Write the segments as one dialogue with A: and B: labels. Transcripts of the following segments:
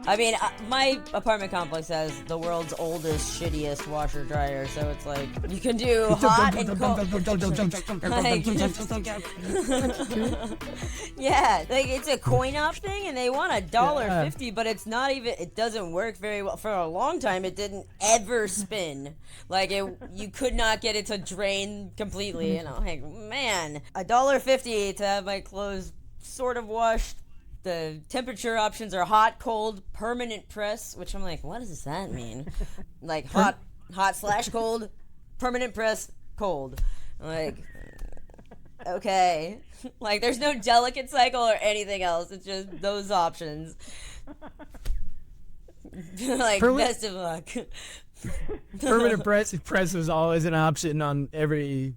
A: I mean, my apartment complex has the world's oldest, shittiest washer dryer, so it's like you can do hot and cold. Yeah, like it's a coin op thing, and they want $1.50, but it's not even. It doesn't work very well. For a long time, it didn't ever spin. Like you could not get it to drain completely. And I'm like, man, $1.50 to have my clothes sort of washed. The temperature options are hot, cold, permanent press, which I'm like, what does that mean? Like hot / cold, permanent press, cold. I'm like, okay. Like there's no delicate cycle or anything else. It's just those options. Like best of luck.
B: Permanent press was always an option on every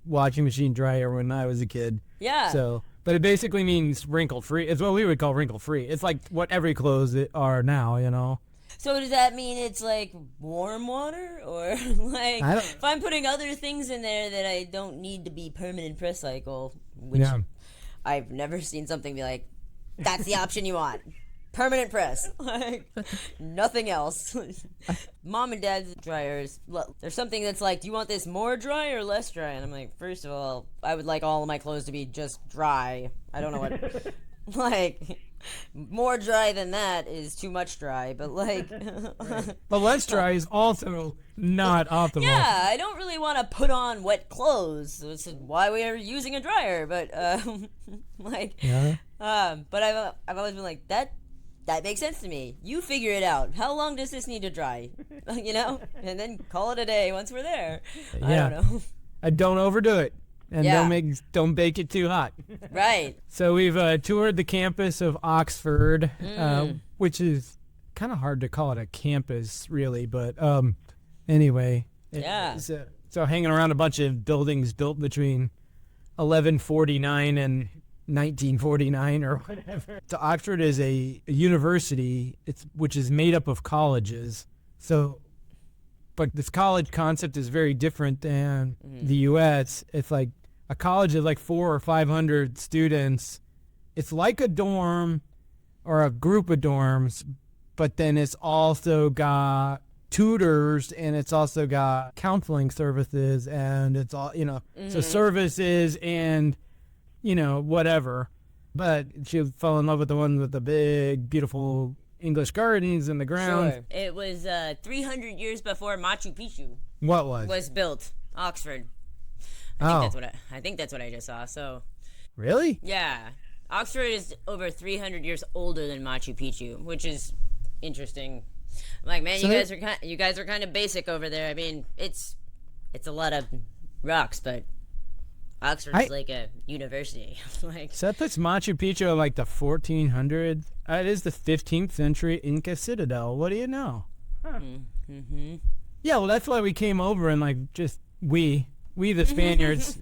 B: washing machine dryer when I was a kid.
A: Yeah.
B: So. But it basically means wrinkle-free. It's what we would call wrinkle-free. It's like what every clothes are now, you know?
A: So does that mean it's like warm water? Or like if I'm putting other things in there that I don't need to be permanent press cycle, which I've never seen something be like, that's the option you want. Permanent press. Like, nothing else. Mom and dad's dryers, there's something that's like, do you want this more dry or less dry? And I'm like, first of all, I would like all of my clothes to be just dry. I don't know what, like, more dry than that is too much dry, but like.
B: But less dry is also not optimal.
A: Yeah, I don't really want to put on wet clothes. This is why we are using a dryer, but, like, but I've always been like, that makes sense to me. You figure it out. How long does this need to dry? You know? And then call it a day once we're there. I don't know.
B: I don't overdo it. And don't bake it too hot.
A: Right.
B: So we've toured the campus of Oxford, which is kind of hard to call it a campus, really. But anyway.
A: Yeah.
B: So hanging around a bunch of buildings built between 1149 and 1949 or whatever. So Oxford is a university, which is made up of colleges. So, but this college concept is very different than the U.S. It's like a college of like 400 or 500 students. It's like a dorm or a group of dorms, but then it's also got tutors and it's also got counseling services and it's all, so services and whatever. But she fell in love with the one with the big, beautiful English gardens in the ground.
A: Sure. It was 300 years before Machu Picchu.
B: What was?
A: Was built. Oxford. I think that's what I just saw. So.
B: Really?
A: Yeah. Oxford is over 300 years older than Machu Picchu, which is interesting. I'm like, man, so you guys are kind of basic over there. I mean, it's a lot of rocks, but Oxford's like a university.
B: So that puts Machu Picchu in like the 1400s. It is the 15th century Inca citadel. What do you know? Huh. Mm-hmm. Yeah, well, that's why we came over and like just we the Spaniards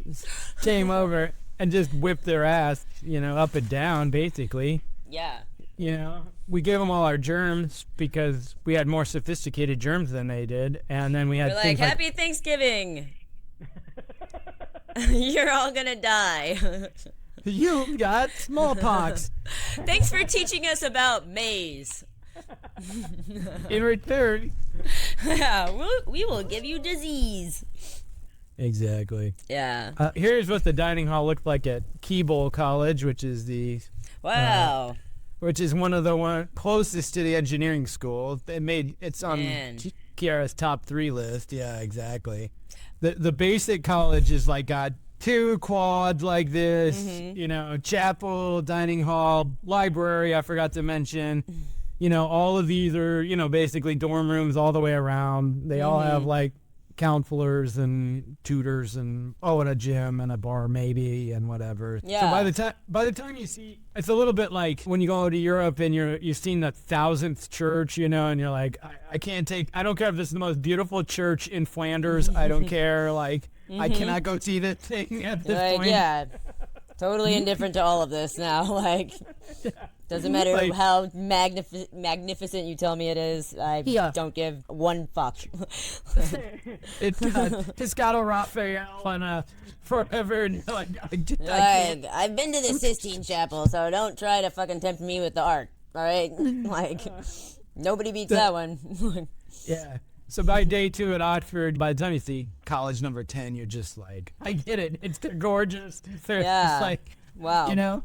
B: came over and just whipped their ass, up and down, basically.
A: Yeah.
B: We gave them all our germs because we had more sophisticated germs than they did, and then we had
A: things like Happy Thanksgiving. You're all gonna die.
B: You got smallpox.
A: Thanks for teaching us about maize.
B: In return,
A: we will give you disease.
B: Exactly.
A: Yeah.
B: Here's what the dining hall looked like at Keble College, which is which is one of the closest to the engineering school. It's on Kiara's top 3 list. Yeah, exactly. The basic college is like got 2 quads like this, chapel, dining hall, library, I forgot to mention. All of these are, basically dorm rooms all the way around. They all have like counselors and tutors and a gym and a bar maybe and whatever.
A: Yeah.
B: So by the time you see, it's a little bit like when you go to Europe and you've seen the 1000th church, and you're like, I don't care if this is the most beautiful church in Flanders. I don't care. Like, I cannot go see this thing at this point.
A: Yeah. Totally indifferent to all of this now. Like, doesn't matter how magnificent you tell me it is. I don't give one fuck.
B: It's got Piscato Raphael and forever. And
A: I've been to the Sistine Chapel, so don't try to fucking tempt me with the art. All right, like nobody beats that one.
B: Yeah. So by day 2 at Oxford, by the time you see college number 10, you're just like, I get it. It's gorgeous. They're just like,
A: wow.
B: you know?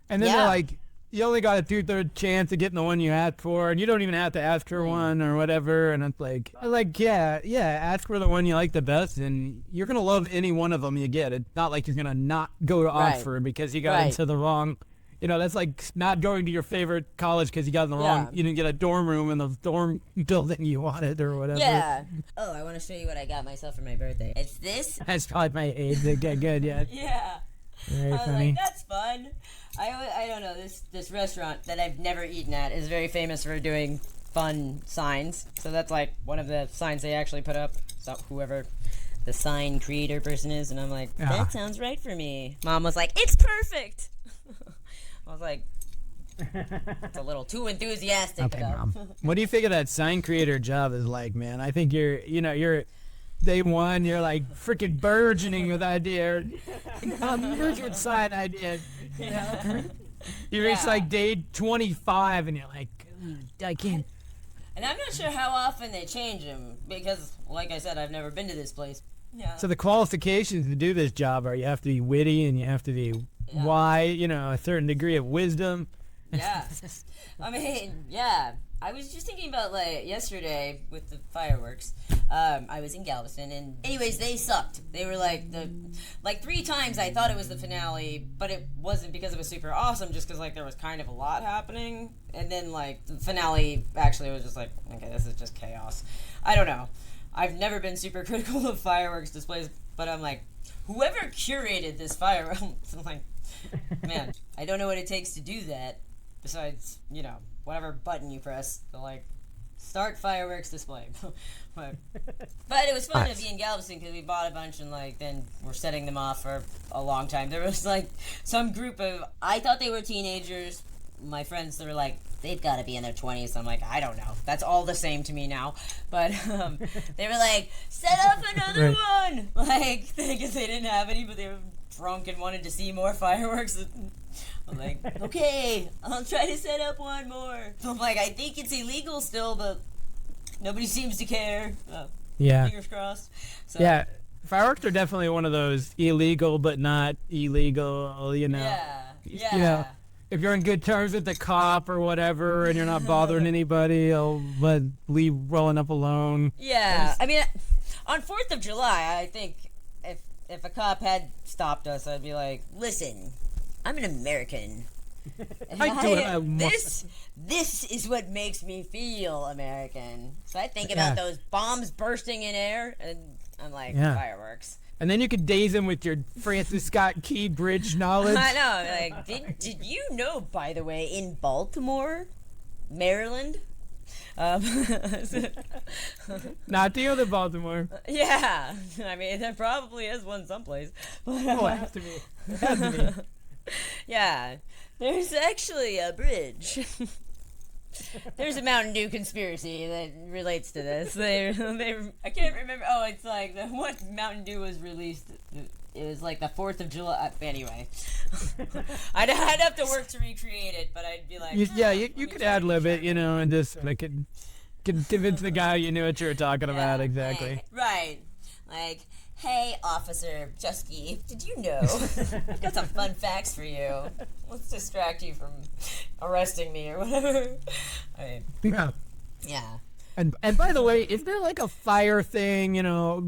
B: And then they're like, you only got a 2/3 chance of getting the one you asked for, and you don't even have to ask for one or whatever. And it's like, ask for the one you like the best, and you're going to love any one of them you get. It's not like you're going to not go to Oxford because you got into the wrong, that's like not going to your favorite college because you got in the wrong, you didn't get a dorm room in the dorm building you wanted or whatever.
A: Yeah. Oh, I want to show you what I got myself for my birthday. It's this.
B: That's probably my age. Good, yeah.
A: Yeah.
B: Very
A: I was
B: funny.
A: like, that's fun. I don't know, this restaurant that I've never eaten at is very famous for doing fun signs. So that's like one of the signs they actually put up. So whoever the sign creator person is, and I'm like, that sounds right for me. Mom was like, it's perfect. I was like, it's a little too enthusiastic.
B: Okay, Mom. What do you think of that sign creator job is like, man? I think you're day 1, you're like freaking burgeoning with idea. Good sign idea. You reach like day 25 and you're like, I can't.
A: And I'm not sure how often they change them because, like I said, I've never been to this place. Yeah.
B: So the qualifications to do this job are you have to be witty and you have to be wise, a certain degree of wisdom.
A: Yeah. I mean, yeah. I was just thinking about, like, yesterday with the fireworks. I was in Galveston, and anyways, they sucked. They were, like 3 times I thought it was the finale, but it wasn't because it was super awesome, just because, like, there was kind of a lot happening. And then, like, the finale actually was just like, okay, this is just chaos. I don't know. I've never been super critical of fireworks displays, but I'm like, whoever curated this fireworks, I'm like, man, I don't know what it takes to do that, besides, whatever button you press to, like, start fireworks display. but it was fun to be in Galveston because we bought a bunch and, like, then we're setting them off for a long time. There was, like, some group of, I thought they were teenagers. My friends, they were like, they've got to be in their 20s. I'm like, I don't know. That's all the same to me now. But they were like, set up another one! Like, because they didn't have any, but they were drunk and wanted to see more fireworks. I'm like, okay, I'll try to set up one more. I'm like, I think it's illegal still, but nobody seems to care. Fingers crossed. So,
B: yeah, fireworks are definitely one of those illegal but not illegal,
A: Yeah.
B: If you're in good terms with the cop or whatever and you're not bothering anybody, I'll leave rolling up alone.
A: Yeah. I mean, on 4th of July, I think if a cop had stopped us, I'd be like, listen, I'm an American. This is what makes me feel American. So I think about those bombs bursting in air, and I'm like, fireworks.
B: And then you could daze him with your Francis Scott Key Bridge knowledge.
A: I know. Like, did you know, by the way, in Baltimore, Maryland?
B: Not the other Baltimore.
A: Yeah. I mean, there probably is one someplace.
B: It has to be. It has to be.
A: Yeah. There's actually a bridge. There's a Mountain Dew conspiracy that relates to this. I can't remember. Oh, it's like what Mountain Dew was released. It was like the 4th of July. Anyway, I'd have to work to recreate it, but I'd be like,
B: you could ad-lib it, and just could convince the guy you knew what you were talking about exactly.
A: Right. Like, hey, Officer Jusky, did you know? I've got some fun facts for you. Let's distract you from arresting me or whatever. Yeah.
B: And by the way, is there like a fire thing,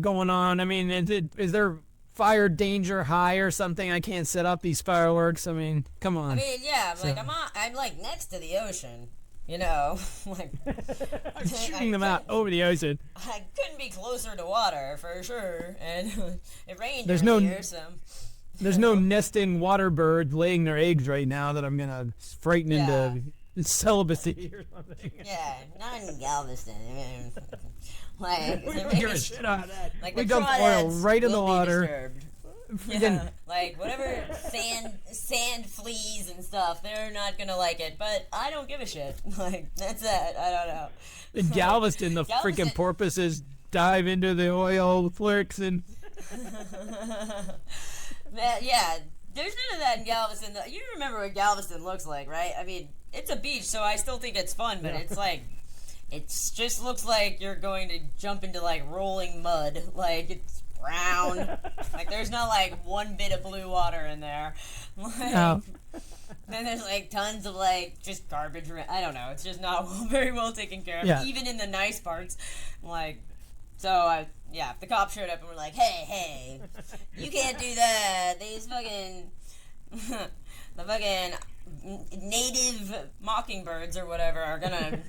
B: going on? I mean, is there fire danger high or something? I can't set up these fireworks. I mean, come on.
A: I mean, yeah, I'm like next to the ocean. Like
B: I'm shooting them out over the ocean.
A: I couldn't be closer to water for sure, and it rained here, so.
B: There's no nesting water birds laying their eggs right now that I'm gonna frighten into celibacy or something.
A: Yeah, not in Galveston. Like,
B: we don't give a shit out of that.
A: Like,
B: we dump oil right in the water.
A: Yeah, like whatever sand fleas and stuff, they're not gonna like it, but I don't give a shit. Like, that's it. I don't know.
B: In Galveston, the freaking porpoises dive into the oil quirks and.
A: Yeah, There's none of that in Galveston. You remember what Galveston looks like, right? I mean, it's a beach, so I still think it's fun, but it's like, it just looks like you're going to jump into, like, rolling mud. Like, it's brown. Like, there's not, like, one bit of blue water in there. Like, then there's, like, tons of, like, just garbage. I don't know. It's just not very well taken care of, even in the nice parts. Like, so, if the cops showed up and were like, hey, you can't do that. These fucking, the fucking native mockingbirds or whatever are gonna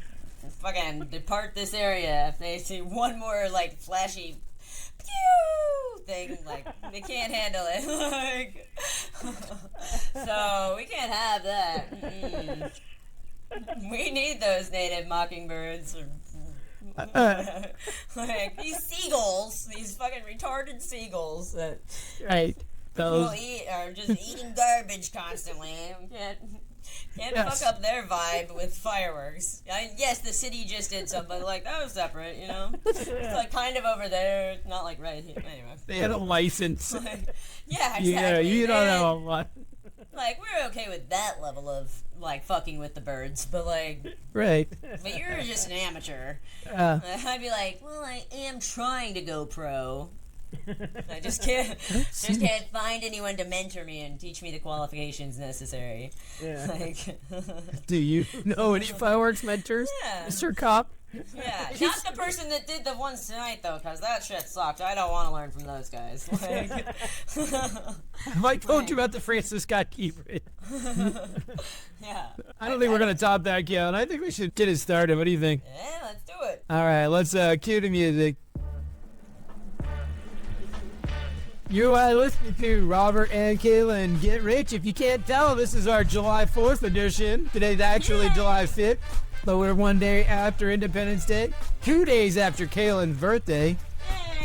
A: fucking depart this area if they see one more, like, flashy pew thing. Like, they can't handle it. Like, so we can't have that. Mm-mm. We need those native mockingbirds. Like, these seagulls, these fucking retarded seagulls that
B: those
A: are just eating garbage constantly. Can't fuck up their vibe with fireworks. Yes, the city just did something, but, like, that was separate, you know? It's, like, kind of over there, not, like, right here. Anyway.
B: They had a license.
A: Like, yeah, exactly.
B: Yeah, you don't know what.
A: Like, we're okay with that level of, like, fucking with the birds, but, like...
B: Right.
A: But you're just an amateur. I'd be like, well, I am trying to go pro. I just can't find anyone to mentor me and teach me the qualifications necessary.
B: Yeah.
A: Like,
B: do you know any fireworks mentors, Mr. Cop?
A: Yeah, not the person that did the ones tonight, though, because that shit sucked. I don't want to learn from those guys. Like,
B: have I told you about the Francis Scott Key Bridge?
A: Yeah.
B: I don't think we're going to top that, Gal, and I think we should get it started. What do you think?
A: Yeah, let's do it.
B: All right, let's cue the music. You are listening to Robert and Kalyn Get Rich. If you can't tell, this is our July 4th edition. Today's actually July 5th, but we're one day after Independence Day, 2 days after Kalyn's birthday.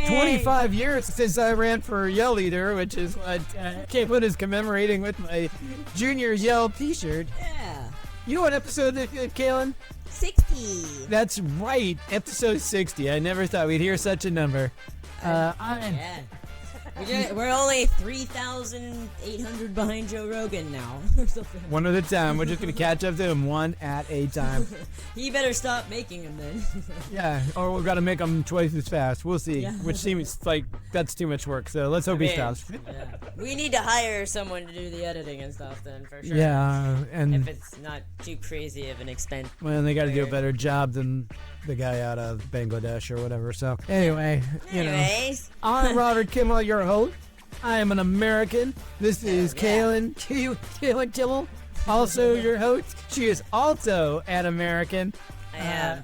B: 25 years since I ran for Yell Leader, which is what Kalyn is commemorating with my Junior Yell t-shirt.
A: Yeah.
B: You know what episode this is, Kalyn?
A: 60.
B: That's right, episode 60. I never thought we'd hear such a number.
A: We're only 3,800 behind Joe Rogan now.
B: One at a time. We're just going to catch up to him one at a time.
A: He better stop making them then.
B: Yeah, or we've got to make them twice as fast. We'll see.
A: Yeah.
B: Which seems like that's too much work, so let's hope he stops.
A: Yeah. We need to hire someone to do the editing and stuff then, for sure.
B: Yeah, and
A: if it's not too crazy of an expense.
B: Well, they got to do a better job than the guy out of Bangladesh or whatever. So anyway, I'm Robert Kimmel, your host. I am an American. This is Kalyn Kimmel, also your host. She is also an American.
A: I am.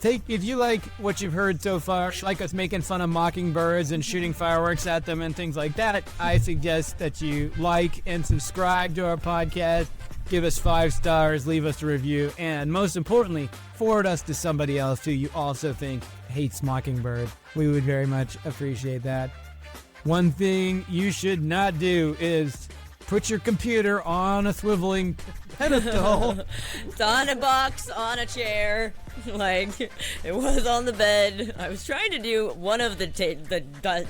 B: If you like what you've heard so far, like us making fun of mockingbirds and shooting fireworks at them and things like that, I suggest that you like and subscribe to our podcast. Give us 5 stars, leave us a review, and most importantly, forward us to somebody else who you also think hates Mockingbird. We would very much appreciate that. One thing you should not do is put your computer on a swiveling pedestal.
A: It's on a box, on a chair. Like, it was on the bed. I was trying to do one of the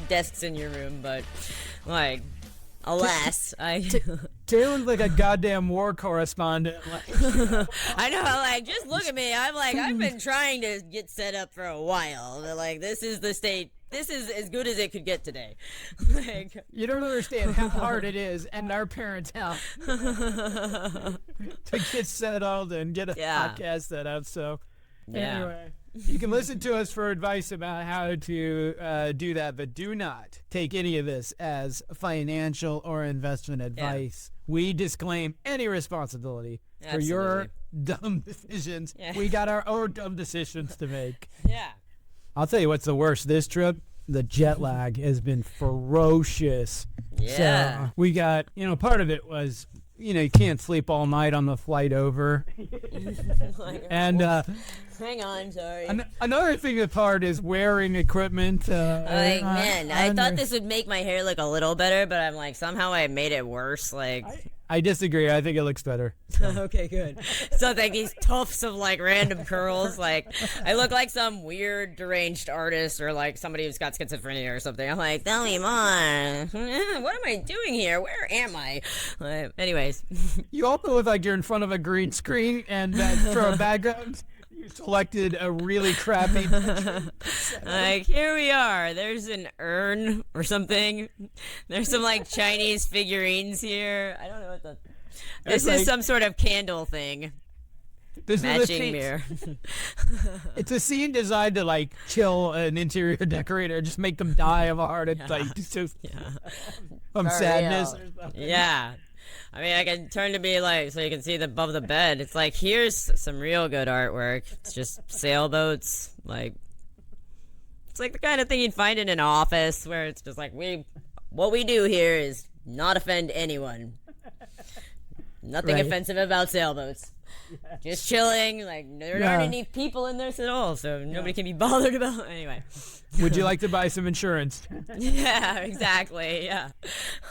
A: desks in your room, but, like... Alas,
B: Kalyn's like a goddamn war correspondent.
A: I know, like, just look at me. I'm like, I've been trying to get set up for a while. But, like, this is the state. This is as good as it could get today. Like,
B: you don't understand how hard it is, and our parents' help to get settled and get a podcast set up. So, anyway. You can listen to us for advice about how to do that, but do not take any of this as financial or investment advice. We disclaim any responsibility for your dumb decisions. Yeah. We got our own dumb decisions to make.
A: Yeah.
B: I'll tell you what's the worst this trip. The jet lag has been ferocious.
A: Yeah.
B: So we got, part of it was, you can't sleep all night on the flight over. And
A: hang on, sorry.
B: Another thing that's hard is wearing equipment.
A: I thought this would make my hair look a little better, but I'm like, somehow I made it worse. Like,
B: I disagree. I think it looks better.
A: Okay, good. So like these tufts of like random curls, like I look like some weird deranged artist or like somebody who's got schizophrenia or something. I'm like, tell me more. What am I doing here? Where am I? Anyways.
B: You also look like you're in front of a green screen and for a background, you selected a really crappy.
A: Like, here we are. There's an urn or something. There's some like Chinese figurines here. I don't know what the. This is some sort of candle thing.
B: This
A: Matching
B: is
A: mirror.
B: It's a scene designed to like kill an interior decorator, just make them die of a heart attack, just from sadness. Or something.
A: Yeah. I mean, I can turn to be like, so you can see the above the bed. It's like, here's some real good artwork. It's just sailboats. Like, it's like the kind of thing you'd find in an office where it's just like, what we do here is not offend anyone. Nothing offensive about sailboats. Just chilling. Like, there aren't any people in this at all, so nobody can be bothered about. Anyway.
B: Would you like to buy some insurance?
A: Yeah, exactly. Yeah.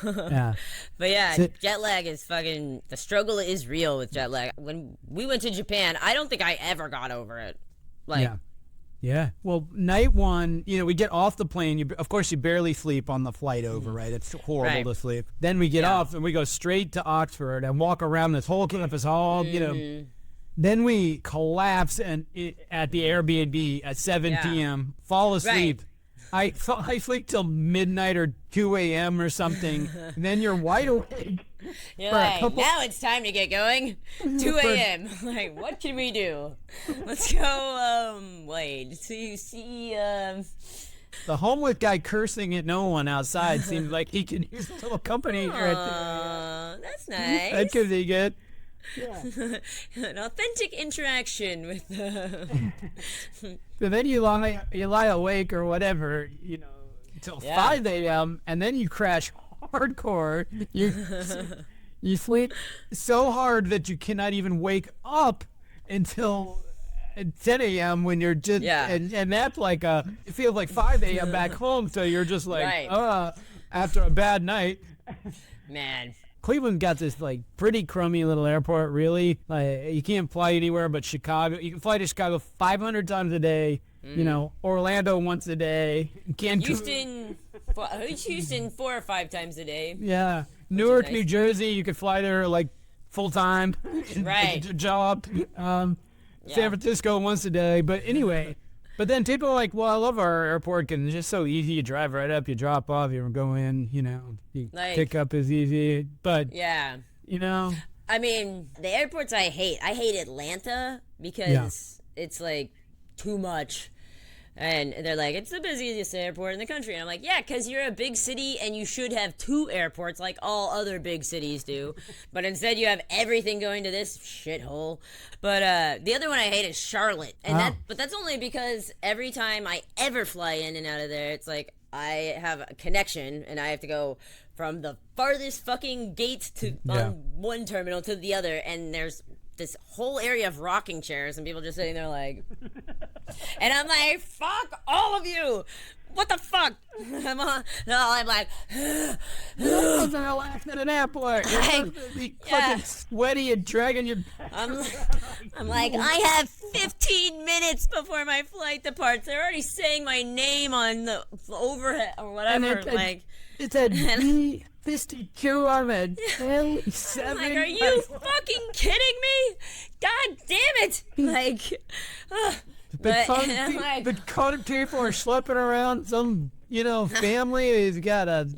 B: Yeah.
A: But yeah, jet lag is fucking. The struggle is real with jet lag. When we went to Japan, I don't think I ever got over it. Like.
B: Yeah. Well, night one, we get off the plane. Of course, you barely sleep on the flight over, right? It's horrible to sleep. Then we get off and we go straight to Oxford and walk around this whole campus hall, Then we collapse at the Airbnb at 7 p.m., fall asleep. Right. I sleep till midnight or 2 a.m. or something, and then you're wide awake.
A: You're like, now it's time to get going. 2 a.m. Like, what can we do? Let's go, wait, so you see,
B: The homeless guy cursing at no one outside seems like he could use a little company right there.
A: That's nice.
B: That could be good. Yeah.
A: An authentic interaction with
B: So then you lie awake or whatever, until 5 a.m. and then you crash hardcore. You sleep so hard that you cannot even wake up until 10 a.m. when you're just and that's like it feels like 5 a.m. back home, so you're just like after a bad night.
A: Man.
B: Cleveland got this like pretty crummy little airport, really. Like you can't fly anywhere but Chicago. You can fly to Chicago 500 times a day. Orlando once a day.
A: Houston 4 or 5 times a day.
B: Yeah. Newark, nice. New Jersey, you could fly there like full time.
A: Right.
B: Job. San Francisco once a day. But anyway. But then people are like, well, I love our airport because it's just so easy. You drive right up, you drop off, you go in, you pick up is easy. But,
A: I mean, the airports I hate Atlanta because it's like too much. And they're like, it's the busiest airport in the country. And I'm like, yeah, because you're a big city and you should have 2 airports like all other big cities do. But instead you have everything going to this shithole. But the other one I hate is Charlotte. And but that's only because every time I ever fly in and out of there, it's like I have a connection and I have to go from the farthest fucking gate on one terminal to the other. And there's this whole area of rocking chairs and people just sitting there like, and I'm like, fuck all of you. What the fuck? I'm like,
B: I'm laughing at an airport. You're fucking sweaty and dragging your.
A: I'm like, I have 15 minutes before my flight departs. They're already saying my name on the overhead or whatever.
B: It's a D52 on a 7.
A: Like, are you fucking kidding me? God damn it! Like,
B: but colored people are slipping around. Some, family has got a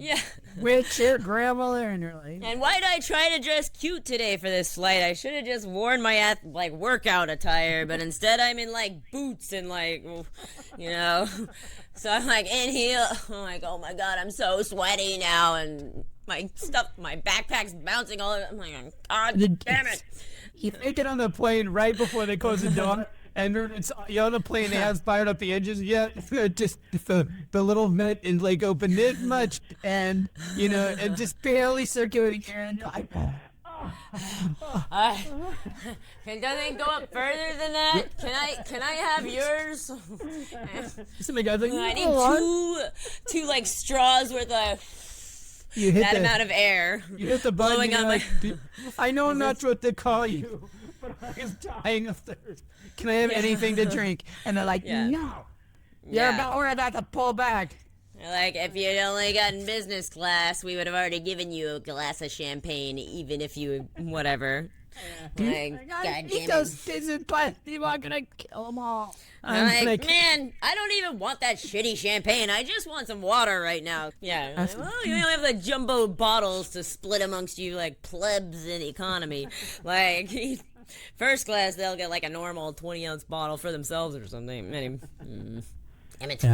B: witch or grandmother, and you're like.
A: And why did I try to dress cute today for this flight? I should have just worn my workout attire, but instead I'm in boots and So I'm in heel. I'm like, oh my god, I'm so sweaty now, and my backpack's bouncing all over. I'm like, god damn it.
B: You make it on the plane right before they close the door, and you're on the plane, they haven't fired up the engines yet. Just the little vent is open this much, and and just barely circulating air, and you're like,
A: doesn't it go up further than that? Can I have yours?
B: Some guys like,
A: I need two straws worth of. that amount of air.
B: You hit the button.
A: Blowing on my.
B: I know not what to call you, but I am dying of thirst. Can I have anything to drink? And they're like, no. We're about to pull back.
A: Like, if you'd only gotten business class, we would have already given you a glass of champagne, even if you, whatever. Like, God
B: Eat those distant plants. You are gonna kill them all.
A: I'm like, man, I don't even want that shitty champagne. I just want some water right now. Yeah. Like, well, you only have the jumbo bottles to split amongst you like plebs in economy. Like, first class, they'll get like a normal 20-ounce bottle for themselves or something. Damn it.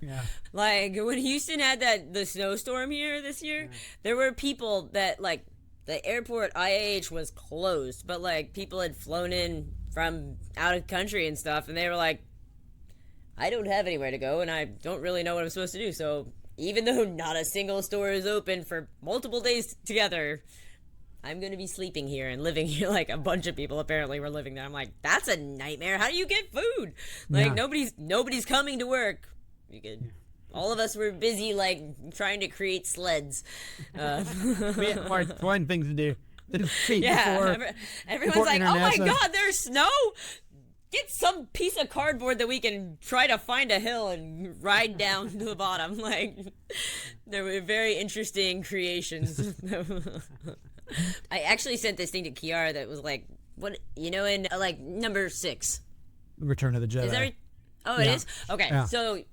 B: Yeah.
A: Like, when Houston had the snowstorm here this year, there were people that, like, the airport IAH was closed, but, like, people had flown in from out of country and stuff, and they were like, I don't have anywhere to go, and I don't really know what I'm supposed to do, so even though not a single store is open for multiple days together, I'm going to be sleeping here and living here. Like, a bunch of people apparently were living there. I'm like, that's a nightmare. How do you get food? Like, nobody's coming to work. You could... All of us were busy, like, trying to create sleds.
B: We had more important things to do.
A: Everyone's like, oh my God, there's snow? Get some piece of cardboard that we can try to find a hill and ride down to the bottom. Like, there were very interesting creations. I actually sent this thing to Kiara that was like, what, you know, in, like, number 6.
B: Return of the Jedi.
A: Is that right? Oh, it is? Okay, so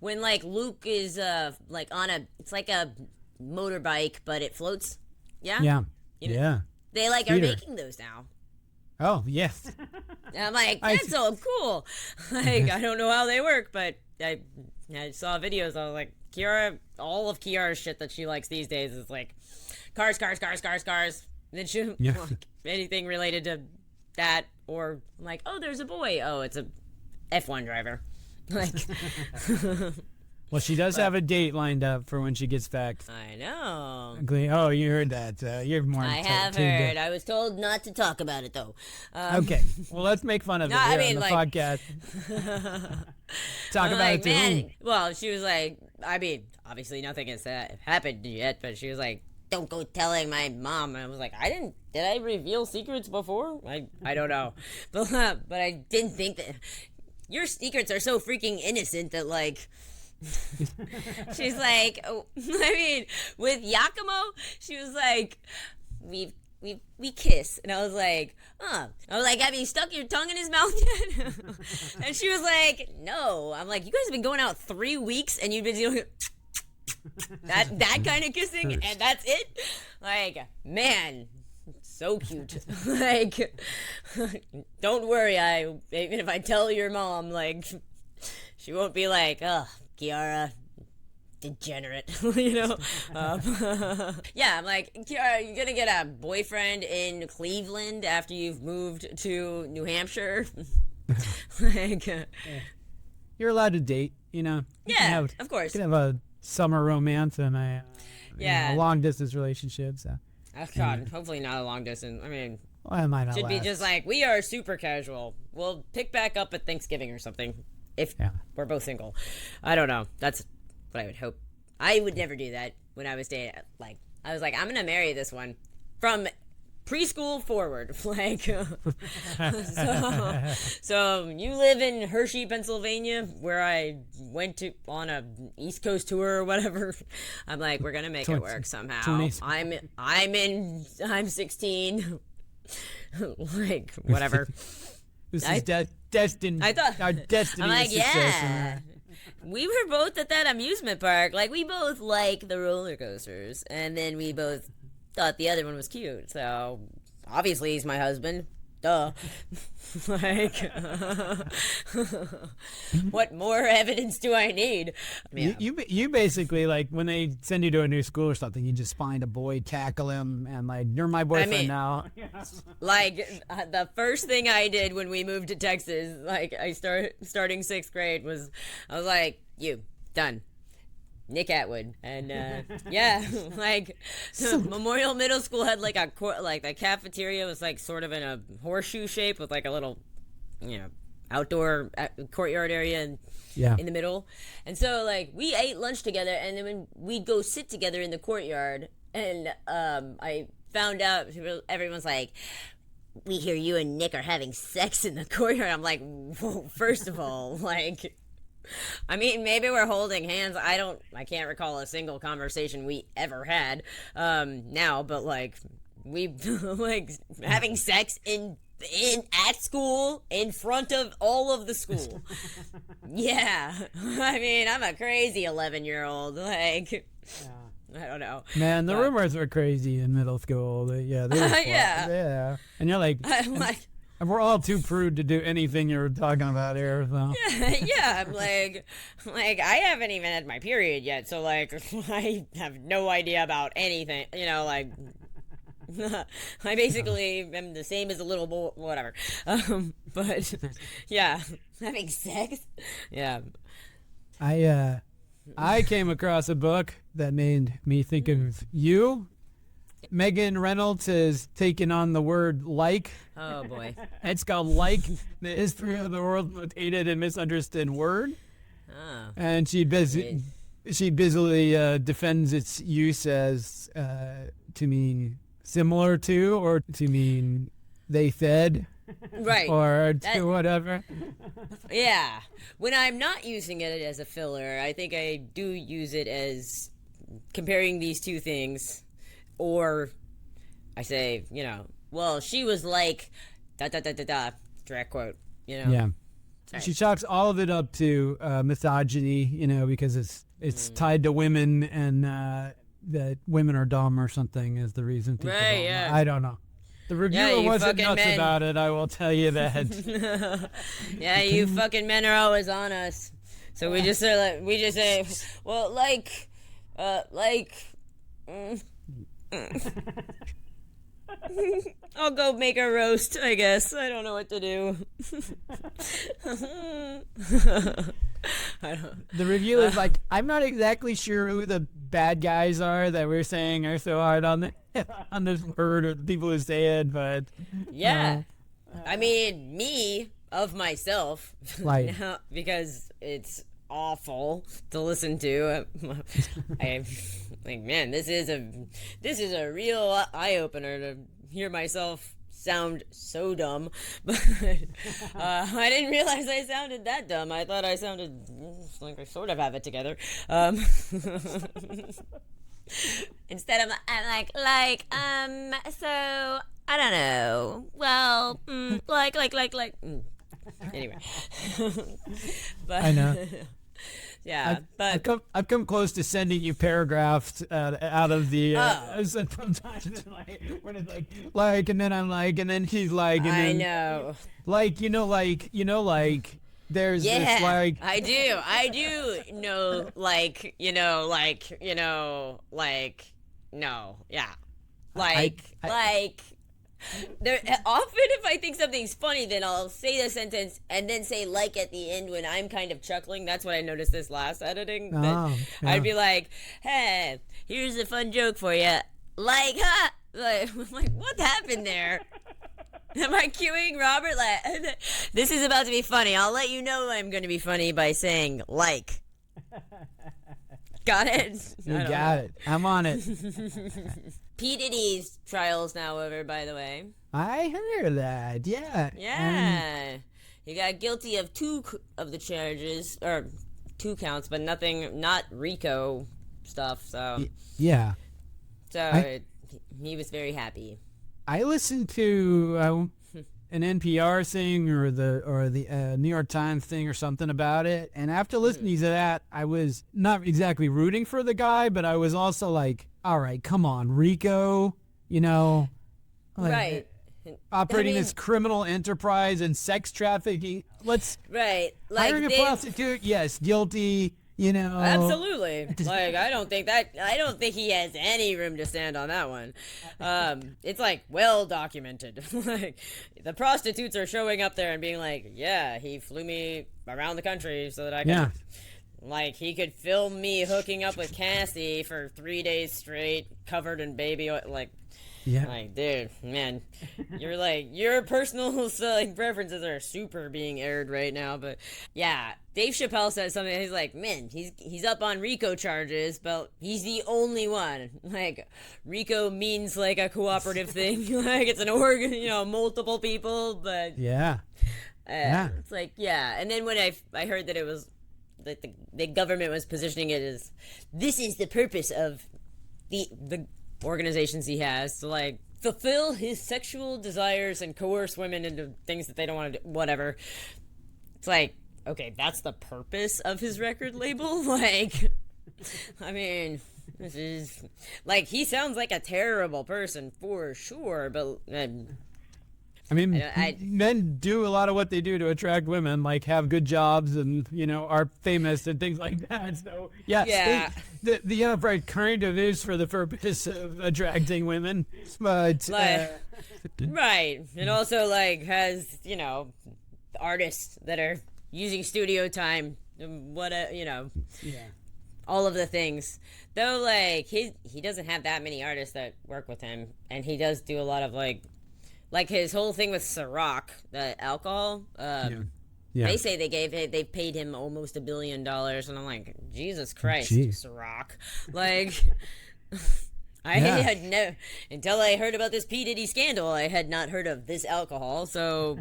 A: when, like, Luke is, like, on it's like a motorbike, but it floats. Yeah?
B: Yeah.
A: You know, they, like, are making those now.
B: Oh, yes.
A: And I'm like, that's so cool. Like, I don't know how they work, but I saw videos. I was like, Kiara, all of Kiara's shit that she likes these days is, like, cars. And then she, like, anything related to that, or, I'm like, oh, there's a boy. Oh, it's a F1 driver. Like,
B: well, she does have a date lined up for when she gets back.
A: I know.
B: Oh, you heard that. You're more.
A: I have heard. I was told not to talk about it, though.
B: Okay. Well, let's make fun of it here on the podcast. Talk about it to whom?
A: Well, she was like, I mean, obviously nothing has happened yet, but she was like, don't go telling my mom. And I was like, did I reveal secrets before? I don't know. But I didn't think that. Your secrets are so freaking innocent that, like, she's like, oh, I mean, with Yakumo, she was like, we kiss. And I was like, have you stuck your tongue in his mouth yet? And she was like, no. I'm like, you guys have been going out 3 weeks and you've been doing that kind of kissing, and that's it? Like, man, so cute. Like, don't worry, even if I tell your mom, like, she won't be like, oh, Kiara, degenerate, you know? Yeah, I'm like, Kiara, you're gonna get a boyfriend in Cleveland after you've moved to New Hampshire? Like,
B: you're allowed to date, you know?
A: Yeah, of course.
B: You can have a summer romance and a long distance relationship. So.
A: Oh God, hopefully not a long distance. I mean,
B: well, it might not
A: should
B: last.
A: be just like, we are super casual. We'll pick back up at Thanksgiving or something if we're both single. I don't know. That's what I would hope. I would never do that when I was dating. Like, I was like, I'm gonna marry this one from preschool forward. Like, so you live in Hershey, Pennsylvania, where I went to on a East Coast tour or whatever. I'm like, we're gonna make it work somehow. I'm 16. Like, whatever.
B: This is destined.
A: I thought
B: our destiny.
A: I'm like,
B: is success.
A: yeah. We were both at that amusement park. Like, we both like the roller coasters, and then we both thought the other one was cute, so obviously he's my husband. Duh. Like, what more evidence do I need? Yeah.
B: You basically, like, when they send you to a new school or something, you just find a boy, tackle him, and, like, you're my boyfriend now.
A: Like, the first thing I did when we moved to Texas, like, starting 6th grade, was I was like, you, done. Nick Atwood. And yeah, like, Memorial Middle School had like the cafeteria was like sort of in a horseshoe shape with like a little, you know, outdoor courtyard area in the middle. And so like we ate lunch together, and then when we'd go sit together in the courtyard, and I found out everyone's like, we hear you and Nick are having sex in the courtyard. I'm like, whoa, first of all, like, I mean, maybe we're holding hands. I can't recall a single conversation we ever had now, but like we like having sex at school in front of all of the school. Yeah. I mean, I'm a crazy 11-year-old. Like, I don't know.
B: Man, the rumors were crazy in middle school. They were yeah. And you're like, and we're all too prude to do anything you're talking about here. So.
A: Yeah, I'm like I haven't even had my period yet, so like I have no idea about anything. You know, like I basically am the same as a little boy, whatever. But yeah, having sex. Yeah.
B: I came across a book that made me think of you. Megan Reynolds has taken on the word like.
A: Oh, boy.
B: It's called Like, the History of the World's Most Hated and Misunderstood Word. Oh. And she busily defends its use as to mean similar to, or to mean they fed.
A: Right.
B: Or to whatever.
A: Yeah. When I'm not using it as a filler, I think I do use it as comparing these two things. Or I say, you know, well, she was like, direct quote, you know.
B: Yeah.
A: Right.
B: She chalks all of it up to misogyny, you know, because it's tied to women, and that women are dumb or something is the reason people don't know. I don't know. The reviewer wasn't nuts about it, I will tell you that.
A: Yeah, you fucking men are always on us. So we just say, well, I'll go make a roast, I guess. I don't know what to do.
B: The review is like, I'm not exactly sure who the bad guys are that we're saying are so hard on this word, or the people who say it, but
A: yeah. I mean, me of myself,
B: like,
A: because it's awful to listen to. I like, man, this is a real eye opener to hear myself sound so dumb, but I didn't realize I sounded that dumb. I thought I sounded like I sort of have it together. Instead of I'm like so I don't know. Well, anyway. But
B: I know.
A: Yeah, but
B: I've come close to sending you paragraphs out of the. Sometimes when it's like, and then I'm like, and then he's like, and then,
A: I know,
B: like there's this like.
A: I do know, no, yeah, there, often if I think something's funny, then I'll say the sentence and then say like at the end when I'm kind of chuckling. That's what I noticed this last editing. I'd be like, hey, here's a fun joke for you. Like, huh? Like, what happened there? Am I cueing Robert? Like, this is about to be funny. I'll let you know I'm going to be funny by saying like. Got it?
B: You got it. I'm on it.
A: P. Diddy's trial's now over, by the way.
B: I heard that, yeah.
A: Yeah. He got guilty of 2 of the charges, or 2 counts, but not RICO stuff, so.
B: Yeah.
A: So he was very happy.
B: I listened to an NPR thing or the New York Times thing or something about it, and after listening to that, I was not exactly rooting for the guy, but I was also like, all right, come on, Rico, you know,
A: right,
B: operating this criminal enterprise and sex trafficking.
A: Right, like
B: hiring a prostitute, yes, guilty. You know,
A: absolutely. Like, I don't think he has any room to stand on that one. It's like well documented. Like, the prostitutes are showing up there and being like, yeah, he flew me around the country so that I could. Yeah. Like, he could film me hooking up with Cassie for 3 days straight, covered in baby oil. Like,
B: Yeah.
A: Like, dude, man, you're like, your personal like preferences are super being aired right now. But yeah, Dave Chappelle says something. He's like, man, he's up on RICO charges, but he's the only one. Like, RICO means like a cooperative thing. Like, it's an organ, multiple people. But
B: Yeah.
A: it's like, yeah. And then when I heard that it was that the government was positioning it as, this is the purpose of the organizations he has to like fulfill his sexual desires and coerce women into things that they don't want to do, whatever. It's like, okay, that's the purpose of his record label. Like, I mean, this is like, he sounds like a terrible person for sure, but
B: I mean, men do a lot of what they do to attract women, like have good jobs and, are famous and things like that. So, yeah. The upright kind of is for the purpose of attracting women. But,
A: right. And also, like, has, artists that are using studio time, all of the things. Though, like, he doesn't have that many artists that work with him. And he does do a lot of, like his whole thing with Ciroc, the alcohol. They say they paid him almost $1 billion, and I'm like, Jesus Christ, Ciroc. Like, I had no, until I heard about this P. Diddy scandal, I had not heard of this alcohol. So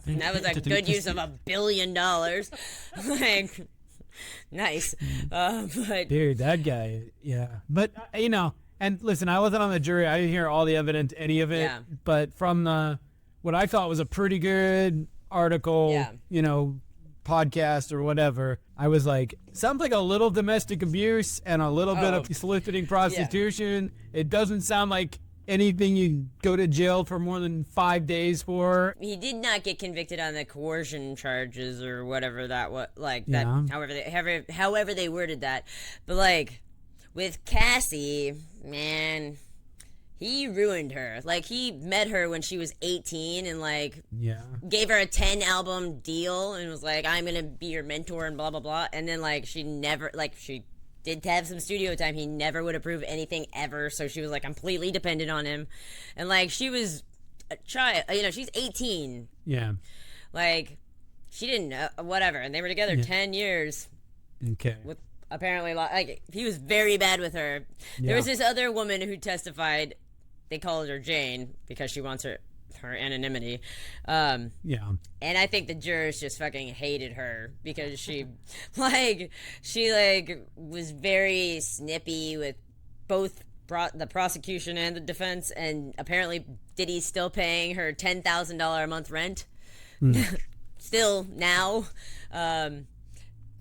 A: that was a good use of $1 billion. Like, nice. But
B: dude, that guy, yeah. But and listen, I wasn't on the jury. I didn't hear all the evidence, any of it.
A: Yeah.
B: But from what I thought was a pretty good article, podcast or whatever, I was like, sounds like a little domestic abuse and a little bit of soliciting prostitution. Yeah. It doesn't sound like anything you go to jail for more than 5 days for.
A: He did not get convicted on the coercion charges or whatever that was, like that. However they worded that, but like. With Cassie, man, he ruined her. Like, he met her when she was 18 and, like, gave her a 10-album deal and was like, I'm going to be your mentor and blah, blah, blah. And then, like, she did have some studio time. He never would approve anything ever. So she was, like, completely dependent on him. And, like, she was a child. She's 18.
B: Yeah.
A: Like, she didn't know. Whatever. And they were together 10 years.
B: Okay.
A: Apparently, like, he was very bad with her. Yeah. There was this other woman who testified. They called her Jane because she wants her anonymity. And I think the jurors just fucking hated her because she was very snippy with both the prosecution and the defense. And apparently, Diddy's still paying her $10,000 a month rent. Still now.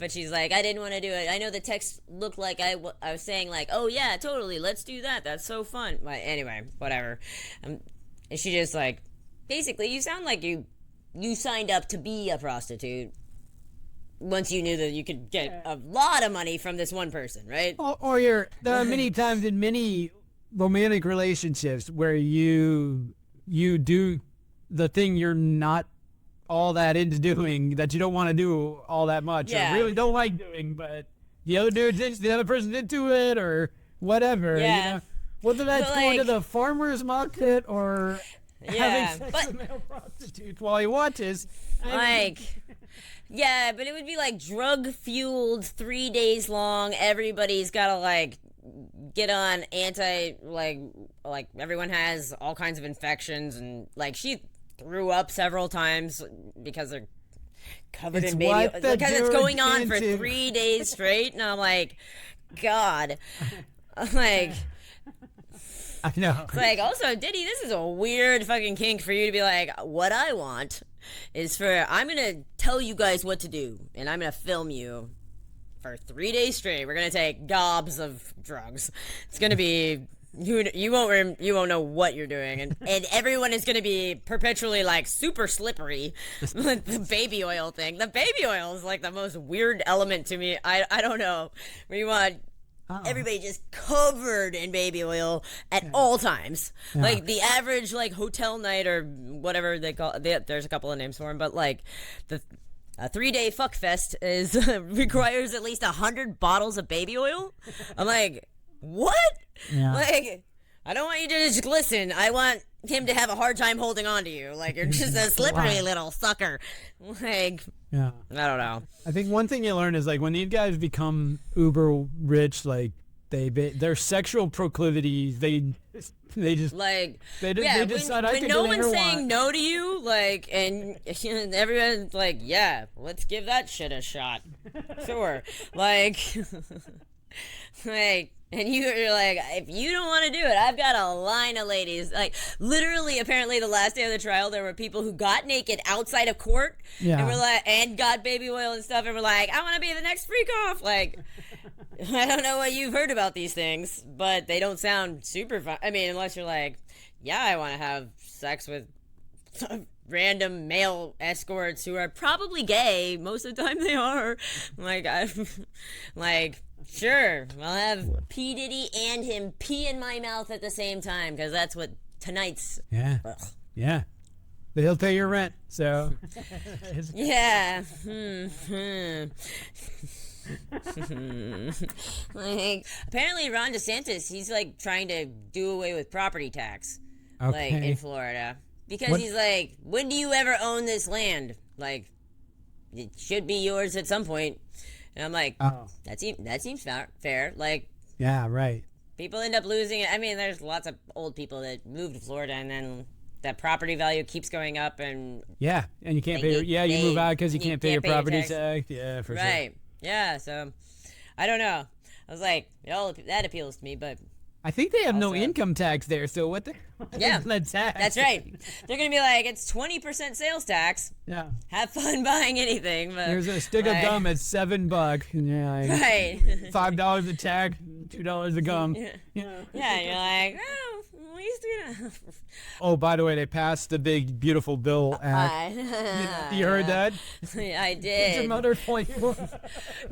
A: But she's like, I didn't want to do it. I know the text looked like I was saying, like, oh, yeah, totally, let's do that. That's so fun. But anyway, whatever. And she just, like, basically, you sound like you signed up to be a prostitute once you knew that you could get a lot of money from this one person, right?
B: Or there are many times in many romantic relationships where you do the thing you're not all that into doing, that you don't want to do all that much, or really don't like doing, but the other person's into it, or whatever. Whether that's going to the farmer's market or having sex with male prostitutes while you watches.
A: But it would be like drug-fueled, 3 days long. Everybody's got to like get on like everyone has all kinds of infections, and like she threw up several times because they're covered in baby, because it's going on for 3 days straight, and I'm like, God. I'm like,
B: I know.
A: It's like, also, Diddy, this is a weird fucking kink for you to be like, what I want is I'm gonna tell you guys what to do, and I'm gonna film you for 3 days straight. We're gonna take gobs of drugs. It's gonna be you won't know what you're doing, and everyone is gonna be perpetually like super slippery. The baby oil thing. The baby oil is like the most weird element to me. I don't know. Where you want everybody just covered in baby oil at all times. Like the average like hotel night or whatever they call it. There's a couple of names for them, but like a 3-day fuck fest requires at least 100 bottles of baby oil. I'm like, what?
B: Yeah.
A: Like, I don't want you to just glisten. I want him to have a hard time holding on to you. Like, you're just a slippery little sucker. Like,
B: Yeah.
A: I don't know.
B: I think one thing you learn is like when these guys become uber rich, like their sexual proclivities, they just
A: Like,
B: they decide I
A: when
B: can
A: no
B: do whatever
A: one's
B: I
A: saying
B: want.
A: no to you, like, and everyone's like, yeah, let's give that shit a shot. Sure. Like, like, and you're like, if you don't want to do it, I've got a line of ladies. Like, literally, apparently, the last day of the trial, there were people who got naked outside of court,
B: Yeah.
A: and were like, and got baby oil and stuff, and were like, I want to be the next freak off. Like, I don't know what you've heard about these things, but they don't sound super fun. I mean, unless you're like, yeah, I want to have sex with random male escorts who are probably gay. Most of the time they are. Like, like, sure, I'll have P. Diddy and him pee in my mouth at the same time, because that's what tonight's...
B: Yeah.
A: Ugh.
B: Yeah. But he'll pay your rent, so.
A: Yeah. Like, apparently Ron DeSantis, he's like trying to do away with property tax, like in Florida, because he's like, when do you ever own this land? Like, it should be yours at some point. And I'm like, that seems fair. Like,
B: Yeah, right.
A: people end up losing it. I mean, there's lots of old people that move to Florida, and then that property value keeps going up, and
B: Yeah, and you can't pay. You move out because you can't pay your property tax. Yeah, for sure.
A: right. Yeah, so I don't know. I was like, that appeals to me, but
B: I think they have no
A: Also-
B: income tax there, so what the?
A: Yeah,
B: the tax.
A: that's right. They're gonna be like, it's 20% sales tax.
B: Yeah.
A: Have fun buying anything. But
B: There's a stick of
A: like-
B: gum at $7. Yeah. Like
A: Right.
B: $5 a tag, $2 a gum.
A: Yeah.
B: Yeah.
A: Yeah, and you're like, oh, at least
B: Oh, by the way, they passed the big beautiful bill act. You heard that?
A: I
B: It's
A: did.
B: another point.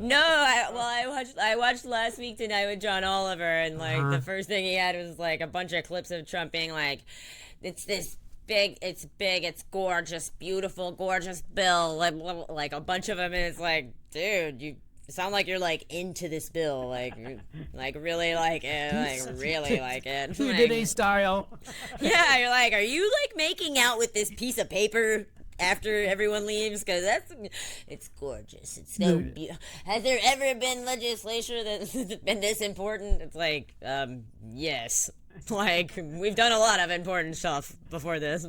A: No, I watched Last Week Tonight with John Oliver, and like the first thing he had was like a bunch of clips of Trump being like, it's this big, it's gorgeous, beautiful, gorgeous bill, like a bunch of them, and it's like, dude, you sound like you're like into this bill, like really like it, like really like it.
B: Who
A: Like,
B: did a style?
A: yeah, you're like, are you like making out with this piece of paper after everyone leaves? Because it's gorgeous. It's so beautiful. Has there ever been legislation that's been this important? It's like, yes. Like, we've done a lot of important stuff before this.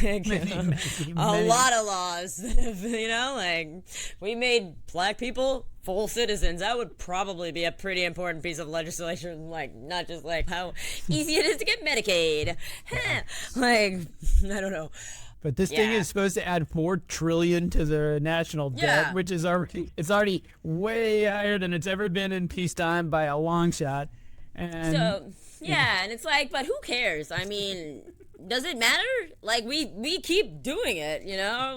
A: Like, a lot of laws, like, we made black people full citizens. That would probably be a pretty important piece of legislation, like, not just like how easy it is to get Medicaid. Like, I don't know.
B: But this thing
A: Yeah.
B: is supposed to add $4 trillion to the national debt,
A: Yeah.
B: which is already way higher than it's ever been in peacetime by a long shot. And
A: So, yeah, and it's like, but who cares? I mean, does it matter? Like, we keep doing it,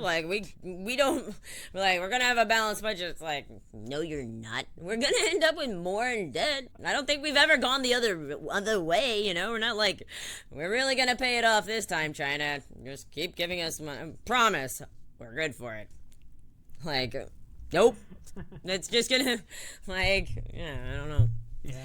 A: Like, we don't, we're like, we're gonna have a balanced budget. It's like, no, you're not. We're gonna end up with more in debt. I don't think we've ever gone the other way, We're not like, we're really gonna pay it off this time, China. Just keep giving us money. Promise, we're good for it. Like, nope. It's just gonna, like, yeah, I don't know.
B: yeah.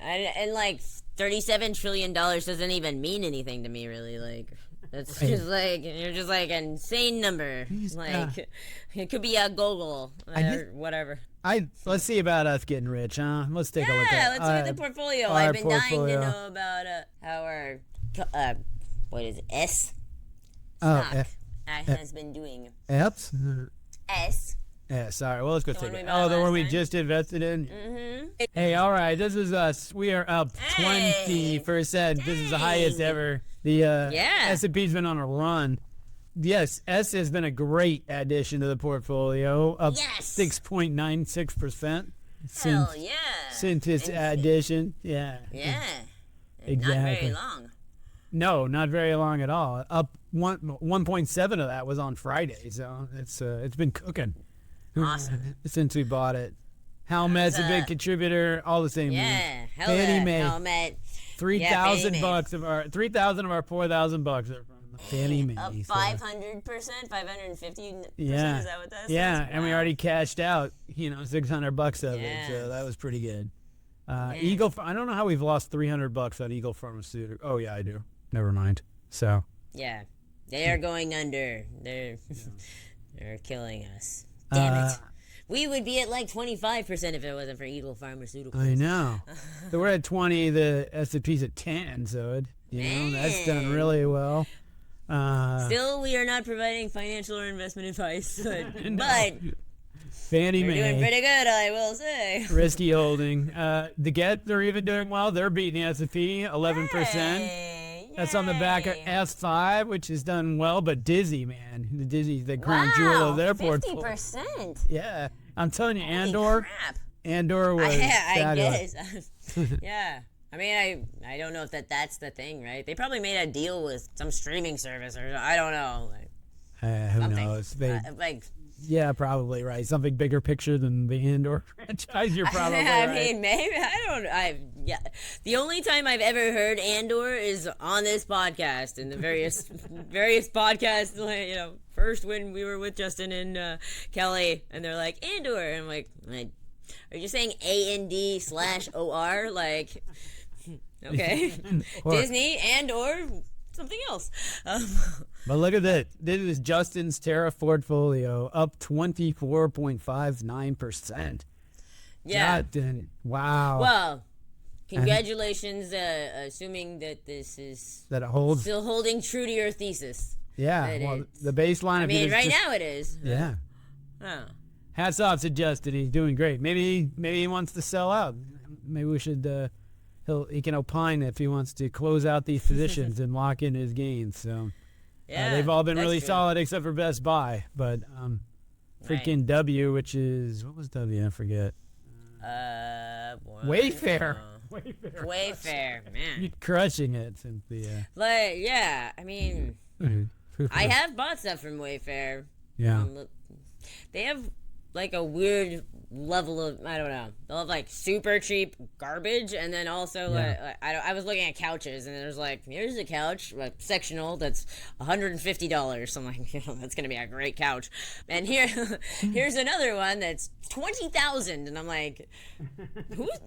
A: And like $37 trillion doesn't even mean anything to me, really. Like, that's just like, you're just like an insane number. Like, it could be a Google or whatever.
B: Let's see about us getting rich, huh? Let's take a look at
A: Yeah, let's look at the portfolio.
B: our
A: I've been dying
B: portfolio.
A: to know about how our what is it? S
B: Oh,
A: stock has been doing.
B: Eps?
A: S.
B: Yeah, sorry. Well, let's go
A: The
B: take
A: one
B: it.
A: we bought
B: Oh, the one
A: last
B: we
A: time?
B: just invested in?
A: Mm-hmm.
B: Hey, all right. This is us. We are up
A: Hey.
B: 20%. This is the highest ever. The S&P's been on a run. Yes, S has been a great addition to the portfolio, up
A: Yes.
B: 6.96%
A: Hell yeah.
B: since its addition. Yeah.
A: Yeah. And not
B: Exactly.
A: very long.
B: No, not very long at all. Up 1.7 of that was on Friday, so it's been cooking.
A: Awesome.
B: Since we bought it. Helmet's a big contributor. All the same.
A: Yeah.
B: Fannie Mae.
A: Helmet.
B: $3,000
A: Fannie
B: bucks of our $3,000 of our $4,000 are from Fannie Mae.
A: Up
B: so-
A: 500%, 550%.
B: Yeah.
A: Is that what that is?
B: Yeah, and we
A: Wow.
B: already cashed out, $600 of it,
A: Yeah.
B: so that was pretty good. Eagle. I don't know how we've lost $300 on Eagle Pharmaceutical. Oh yeah, I do. Never mind. So.
A: Yeah, they are going under. They're killing us. Damn it. We would be at like 25% if it wasn't for Eagle Pharmaceuticals.
B: I know. So we're at 20. The S&P's at 10. So that's done really well.
A: Still, we are not providing financial or investment advice, but
B: Fannie Mae.
A: We're doing pretty good, I will say.
B: Risky holding. The Get, they're even doing well. They're beating the S&P 11%.
A: Hey,
B: That's on the back of S5, which has done well. But Dizzy, man, the Dizzy's the crown jewel of their portfolio.
A: 50%.
B: Yeah, I'm telling you,
A: Holy crap.
B: Andor was
A: I guess. Yeah. I mean, I don't know if that's the thing, right? They probably made a deal with some streaming service or I don't know.
B: Who
A: something.
B: knows?
A: Yeah,
B: probably right. Something bigger picture than the Andor franchise. You're probably right.
A: I mean, maybe yeah. The only time I've ever heard Andor is on this podcast and the various podcasts. First when we were with Justin and Kelly, and they're like Andor, and I'm like, are you saying AND/OR? Like, okay, Disney and/or something else.
B: But look at that. This is Justin's Terra portfolio, up 24.59%.
A: Yeah.
B: Wow.
A: Well, congratulations, assuming that this is
B: that it holds.
A: Still holding true to your thesis.
B: Yeah. Well, the baseline.
A: I mean, right now it is.
B: Yeah.
A: Oh.
B: Hats off to Justin. He's doing great. Maybe he wants to sell out. Maybe we should. He can opine if he wants to close out these positions and lock in his gains. So they've all been really solid except for Best Buy. But freaking W, which is what was W? I forget. Wayfair.
A: Wayfair, man.
B: You're crushing it, Cynthia.
A: Like, yeah. I mean, I have bought stuff from Wayfair.
B: Yeah.
A: They have like a weird level of, I don't know, they'll have like super cheap garbage, and then also I was looking at couches, and there's like, here's a couch, like sectional, that's $150. So I'm like, that's gonna be a great couch. And here's another one that's $20,000, and I'm like,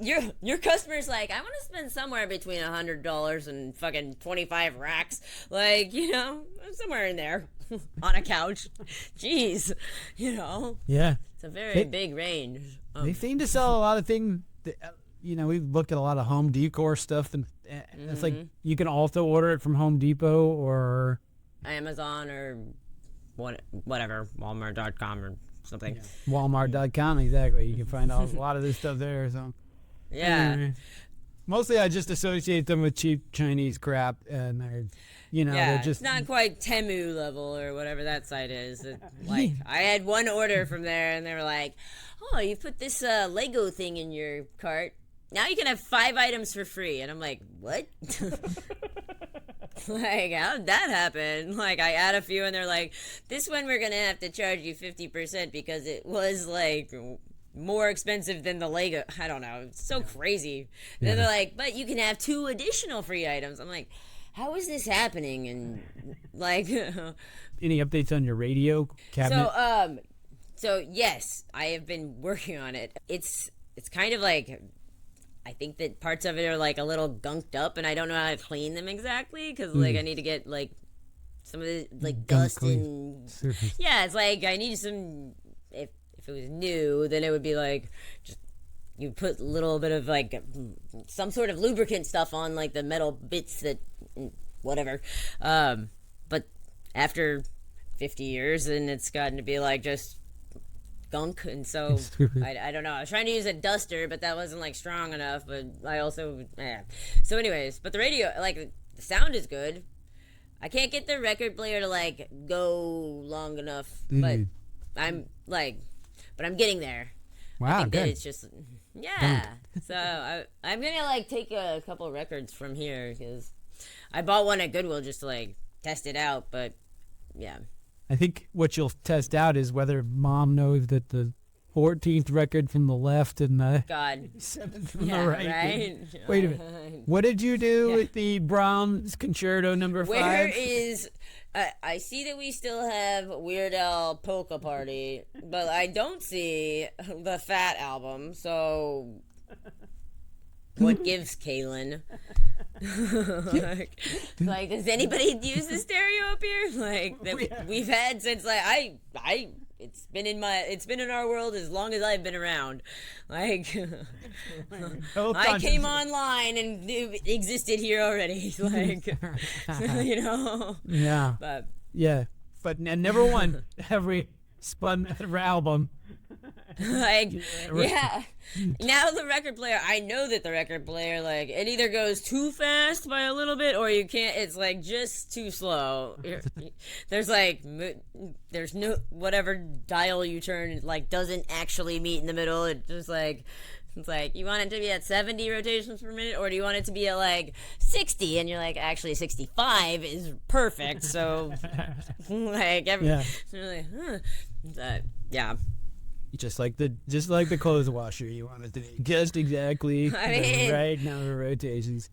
A: your customer's like, I want to spend somewhere between $100 and fucking 25 racks, like, somewhere in there. On a couch. Jeez.
B: Yeah.
A: It's a very big range.
B: They seem to sell a lot of things. We've looked at a lot of home decor stuff, and it's like you can also order it from Home Depot or
A: Amazon or whatever, Walmart.com or something.
B: Yeah. Walmart.com, exactly. You can find a lot of this stuff there. So
A: yeah.
B: Anyway, mostly I just associate them with cheap Chinese crap, and they're just
A: it's not quite Temu level or whatever that site is. Like, I had one order from there, and they were like, "Oh, you put this Lego thing in your cart. Now you can have 5 items for free." And I'm like, "What?" Like, how did that happen? Like, I add a few, and they're like, "This one we're gonna have to charge you 50% because it was like more expensive than the Lego." I don't know. It's so crazy. Yeah. Then they're like, "But you can have 2 additional free items." I'm like, how is this happening? And like,
B: any updates on your radio cabinet?
A: So yes, I have been working on it. It's kind of like, I think that parts of it are like a little gunked up, and I don't know how to clean them exactly because like I need to get like some of the like dust and yeah, it's like I need some. If it was new, then it would be like just. You put a little bit of like some sort of lubricant stuff on like the metal bits that whatever. But after 50 years, then it's gotten to be like just gunk. And so I don't know. I was trying to use a duster, but that wasn't like strong enough. But I also, So anyways, but the radio, like the sound is good. I can't get the record player to like go long enough, but I'm getting there.
B: Wow,
A: I think
B: good.
A: that it's just, yeah. So I'm gonna like take a couple records from here because I bought one at Goodwill just to like test it out. But yeah,
B: I think what you'll test out is whether Mom knows that the 14th record from the left and the 7th from the right.
A: Right?
B: Wait a minute. What did you do with the Brahms Concerto number 5?
A: Where is... I see that we still have Weird Al Polka Party, but I don't see the Fat album, so... What gives, Kalyn? like, does anybody use the stereo up here? Like, that we've had since, like, it's been in our world as long as I've been around. Like, I came online and it existed here already. Like, you know.
B: Yeah.
A: But
B: yeah. But and never one every spun album.
A: Like, yeah. Now the record player, I know that the record player, like, it either goes too fast by a little bit or you can't, it's like just too slow. There's no, whatever dial you turn, it like doesn't actually meet in the middle. It's like, you want it to be at 70 rotations per minute, or do you want it to be at like 60? And you're like, actually 65 is perfect. So, like, yeah.
B: Just like the clothes washer, you want it to be just exactly the right number of rotations.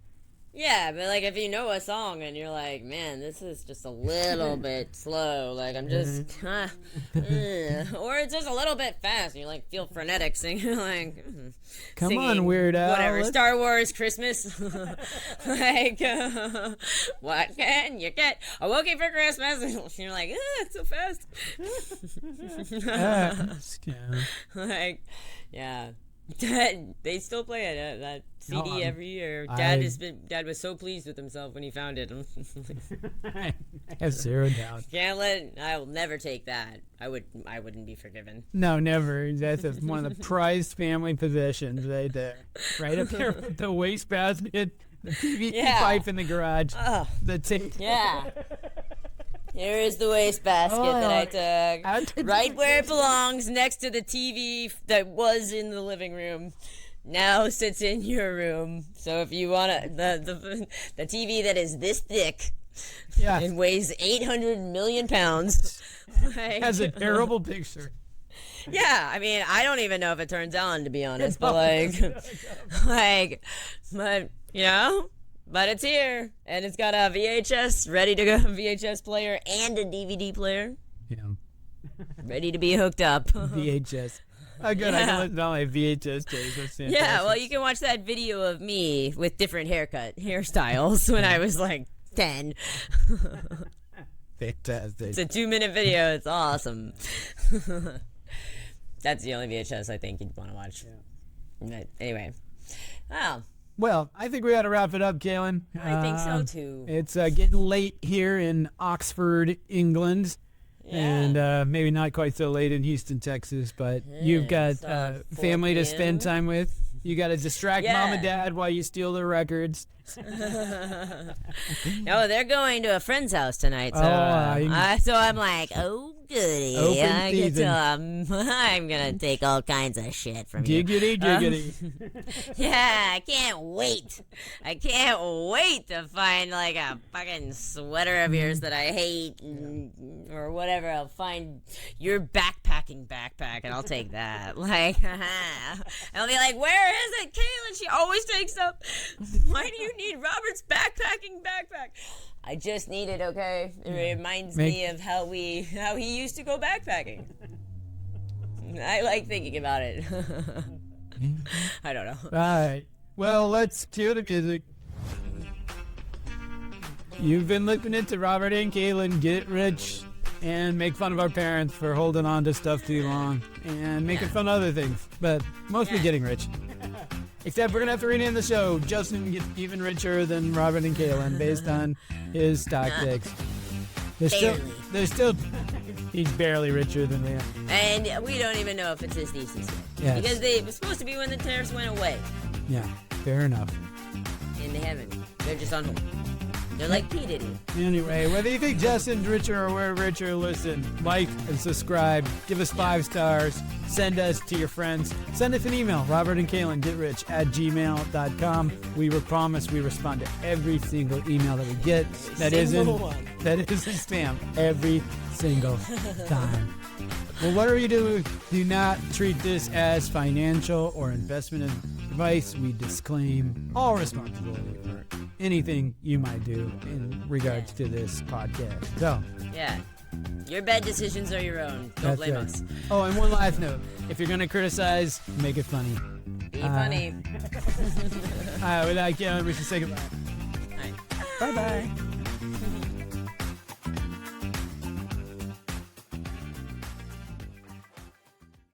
A: Yeah, but like if you know a song and you're like, man, this is just a little bit slow, like I'm just, or it's just a little bit fast, and you like feel frenetic singing, like,
B: come
A: singing,
B: on, Weird Al,
A: whatever, Star Wars Christmas, like, what can you get? A Wookiee for Christmas, and you're like, it's so fast, like, yeah. They still play it, that CD every year. Dad was so pleased with himself when he found it.
B: I have zero doubt.
A: I will never take that. I wouldn't be forgiven.
B: No, never. That's one of the prized family possessions right there. Right up there with the wastebasket, the PVC pipe in the garage, the tape.
A: Yeah. Here is the wastebasket that I took, right where it belongs, next to the TV that was in the living room. Now sits in your room. So if you want the TV that is this thick, and weighs 800 million pounds, like,
B: has a terrible picture.
A: Yeah, I mean, I don't even know if it turns on, to be honest, but but you know. But it's here, and it's got a VHS ready to go, VHS player and a DVD player.
B: Yeah.
A: Ready to be hooked up.
B: VHS. Oh, good. I can listen to all my VHS tapes. That's fantastic.
A: Yeah, well, you can watch that video of me with different hairstyles when I was like 10.
B: Fantastic.
A: It's a 2-minute video. It's awesome. That's the only VHS I think you'd want to watch. Yeah. Anyway. Wow.
B: Well, I think we ought to wrap it up, Kalyn.
A: I think so, too.
B: It's getting late here in Oxford, England. Yeah. And maybe not quite so late in Houston, Texas, but you've got family to spend time with. You got to distract mom and dad while you steal their records.
A: No, they're going to a friend's house tonight, so so I'm like, oh goody, I get to, I'm gonna take all kinds of shit from you.
B: Giggity.
A: Yeah, I can't wait to find like a fucking sweater of yours that I hate or whatever. I'll find your backpacking backpack and I'll take that. Like, and I'll be like, where is it, Kalyn? She always takes stuff. Why do you need Robert's backpacking backpack? I just need it, okay? It reminds me of how he used to go backpacking. I like thinking about it. I don't know.
B: All right. Well, let's cue the music. You've been listening to Robert and Kalyn Get Rich and make fun of our parents for holding on to stuff too long and making fun of other things, but mostly getting rich. Except we're going to have to rename the show. Justin gets even richer than Robert and Kalyn based on his stock picks. There's still he's barely richer than we are.
A: And we don't even know if it's his thesis yet.
B: Yes.
A: Because they were supposed to be when the tariffs went away.
B: Yeah, fair enough.
A: And they haven't. They're just on hold. They're like P. Diddy.
B: Anyway, whether you think Justin's richer or we're richer, listen, like and subscribe. Give us 5 stars. Send us to your friends. Send us an email, robertandkalyngetrich@gmail.com. We promise we respond to every single email that we get. That isn't spam. Every single time. Well, whatever you do not treat this as financial or investment advice. We disclaim all responsibility for anything you might do in regards to this podcast. So,
A: your bad decisions are your own. Don't blame us.
B: Oh, and one last note. If you're going to criticize, make it funny.
A: Be funny.
B: With that, we should say goodbye.
A: All right.
B: Bye-bye.